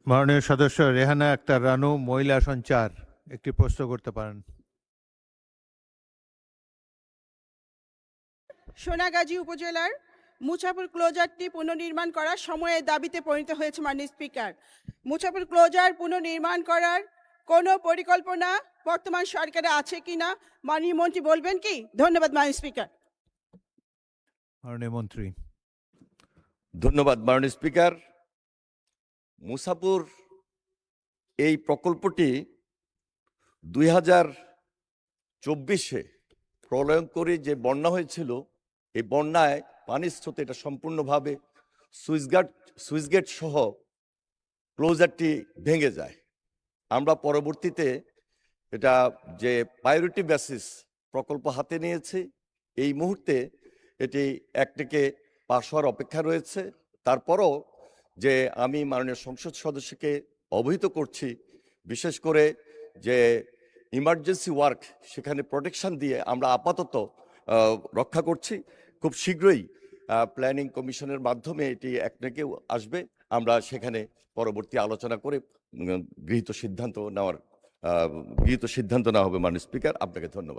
মাননীয় সদস্য রেহানা আক্তার রানু, মহিলা আসন ৪, একটি প্রশ্ন করতে পারেন। সোনাগাজী উপজেলার মুছাপুর ক্লোজারটি পুনর্নির্মাণ করার সময়ের দাবিতে পরিণত হয়েছে মাননীয় স্পিকার। মুছাপুর ক্লোজার পুনর্নির্মাণ করার কোনো পরিকল্পনা বর্তমান সরকারে আছে কিনা মাননীয় মন্ত্রী বলবেন কি? ধন্যবাদ মাননীয় স্পিকার। মাননীয় মন্ত্রী। ধন্যবাদ মাননীয় স্পিকার। মুছাপুর এই প্রকল্পটি 2024-এ প্রলয়ঙ্করী যে বন্যা হয়েছিল, এই বন্যায় পানির স্রোতে এটা সম্পূর্ণভাবে সুইচগেট সহ ক্লোজারটি ভেঙে যায়। আমরা পরবর্তীতে এটা যে প্রায়োরিটি বেসিস প্রকল্প হাতে নিয়েছি। এই মুহূর্তে এটি একটিকে পাশ হওয়ার অপেক্ষা রয়েছে। তারপরও যে আমি মাননীয় সংসদ সদস্যকে অবহিত করছি, বিশেষ করে যে ইমার্জেন্সি ওয়ার্ক সেখানে প্রোটেকশন দিয়ে আমরা আপাতত রক্ষা করছি। খুব শীঘ্রই প্ল্যানিং কমিশনের মাধ্যমে এটি একটাকে আসবে। আমরা সেখানে পরবর্তী আলোচনা করে গৃহীত সিদ্ধান্ত নেওয়া হবে। মাননীয় স্পিকার, আপনাকে ধন্যবাদ।